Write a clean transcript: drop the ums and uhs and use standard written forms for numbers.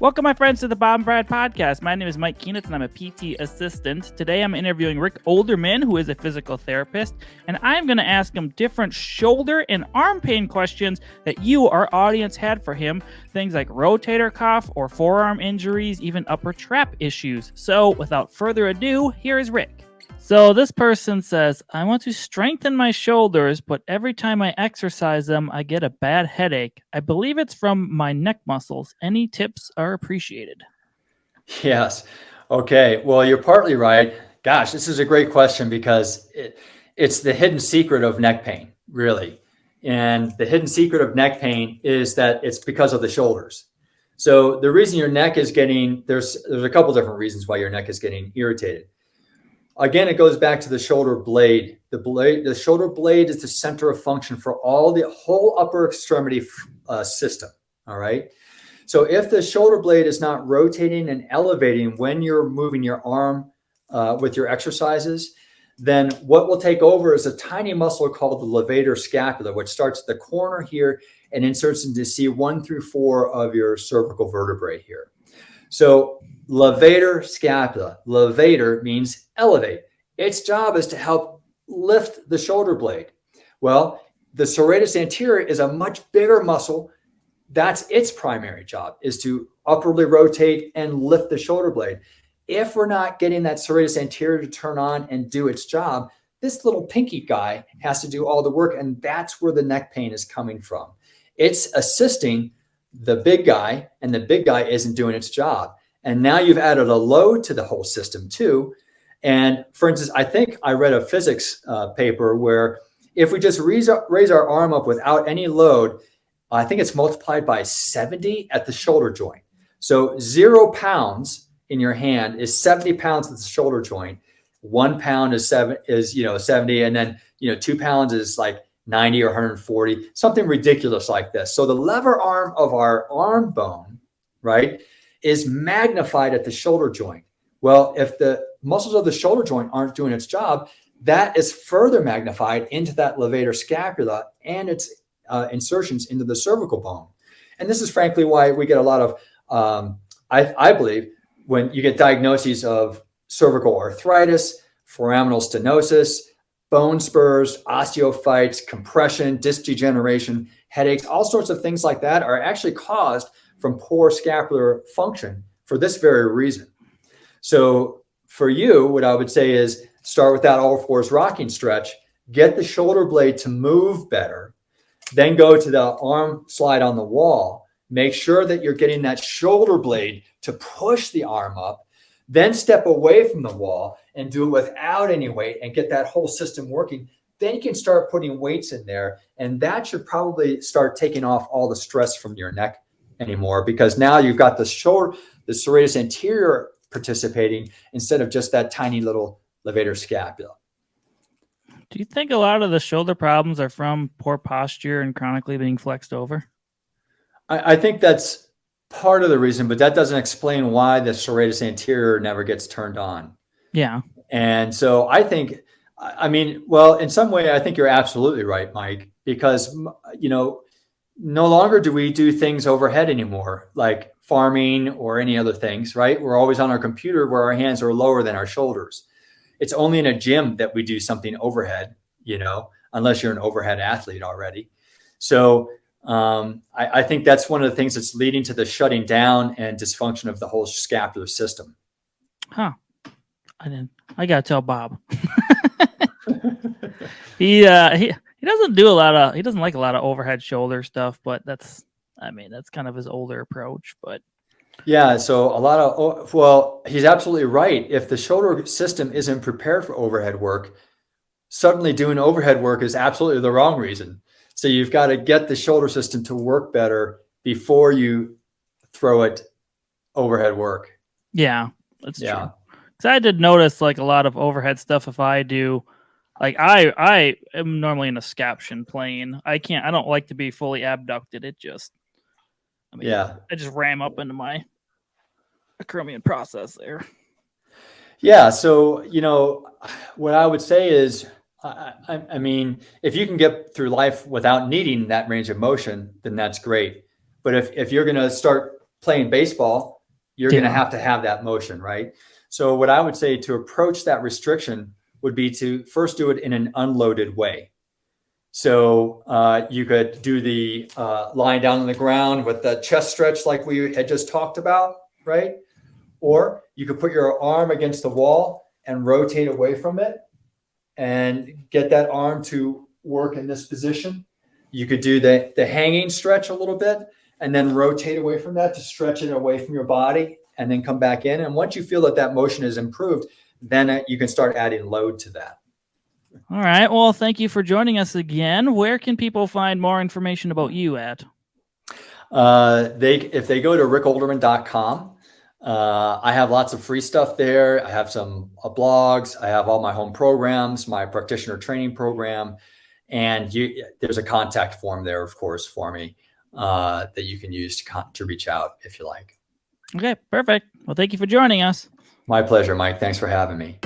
Welcome, my friends, to the Bob and Brad podcast. My name is Mike Keenitz, and I'm a PT assistant. Today, I'm interviewing Rick Olderman, who is a physical therapist, and I'm going to ask him different shoulder and arm pain questions that you, our audience, had for him. Things like rotator cuff or forearm injuries, even upper trap issues. So, without further ado, here is Rick. So this person says, I want to strengthen my shoulders, but every time I exercise them, I get a bad headache. I believe it's from my neck muscles. Any tips are appreciated. Yes. Okay. Well, you're partly right. Gosh, this is a great question because it's the hidden secret of neck pain, really. And the hidden secret of neck pain is that it's because of the shoulders. So the reason your neck is getting, there's a couple different reasons why your neck is getting irritated. Again, it goes back to the shoulder blade. The shoulder blade is the center of function for the whole upper extremity system. All right. So if the shoulder blade is not rotating and elevating when you're moving your arm with your exercises, then what will take over is a tiny muscle called the levator scapula, which starts at the corner here and inserts into C1 through 4 of your cervical vertebrae here. So levator scapula. Levator means elevate. Its job is to help lift the shoulder blade. Well, the serratus anterior is a much bigger muscle. That's its primary job, is to upwardly rotate and lift the shoulder blade. If we're not getting that serratus anterior to turn on and do its job, this little pinky guy has to do all the work, and that's where the neck pain is coming from. It's assisting the big guy, and the big guy isn't doing its job. And now you've added a load to the whole system too. And for instance, I think I read a physics paper where if we just raise our arm up without any load, I think it's multiplied by 70 at the shoulder joint. So 0 pounds in your hand is 70 pounds at the shoulder joint. 1 pound is 70, and then 2 pounds is like 90 or 140, something ridiculous like this. So the lever arm of our arm bone, right, is magnified at the shoulder joint. Well, if the muscles of the shoulder joint aren't doing its job, that is further magnified into that levator scapula and its insertions into the cervical bone. And this is frankly why we get a lot of, I believe, when you get diagnoses of cervical arthritis, foraminal stenosis, bone spurs, osteophytes, compression, disc degeneration, headaches, all sorts of things like that are actually caused from poor scapular function for this very reason. So for you, what I would say is start with that all fours rocking stretch, get the shoulder blade to move better, then go to the arm slide on the wall, make sure that you're getting that shoulder blade to push the arm up, then step away from the wall and do it without any weight and get that whole system working. Then you can start putting weights in there, and that should probably start taking off all the stress from your neck anymore, because now you've got the shoulder, the serratus anterior participating instead of just that tiny little levator scapula. Do you think a lot of the shoulder problems are from poor posture and chronically being flexed over? I think that's part of the reason, but that doesn't explain why the serratus anterior never gets turned on. Yeah. And so I think, well, in some way, I think you're absolutely right, Mike, because, no longer do we do things overhead anymore, like farming or any other things, right? We're always on our computer where our hands are lower than our shoulders. It's only in a gym that we do something overhead, unless you're an overhead athlete already. So I think that's one of the things that's leading to the shutting down and dysfunction of the whole scapular system. Huh. I got to tell Bob. He doesn't do he doesn't like a lot of overhead shoulder stuff, but that's kind of his older approach, but. Yeah. So he's absolutely right. If the shoulder system isn't prepared for overhead work, suddenly doing overhead work is absolutely the wrong reason. So you've got to get the shoulder system to work better before you throw it overhead work. Yeah, that's true. Because I did notice like a lot of overhead stuff. If I do, like I am normally in a scaption plane. I don't like to be fully abducted. It just, I just ram up into my acromion process there. Yeah. So, what I would say is, I mean, if you can get through life without needing that range of motion, then that's great. But if you're going to start playing baseball, you're going to have that motion, right? So what I would say to approach that restriction would be to first do it in an unloaded way. So you could do the lying down on the ground with the chest stretch like we had just talked about, right? Or you could put your arm against the wall and rotate away from it and get that arm to work in this position. You could do the hanging stretch a little bit and then rotate away from that to stretch it away from your body and then come back in. And once you feel that that motion is improved, then you can start adding load to that. All right. Well, thank you for joining us again. Where can people find more information about you at? If they go to rickolderman.com, I have lots of free stuff there. I have some blogs. I have all my home programs, my practitioner training program, and there's a contact form there, of course, for me that you can use to reach out if you like. Okay, perfect. Well, thank you for joining us. My pleasure, Mike. Thanks for having me.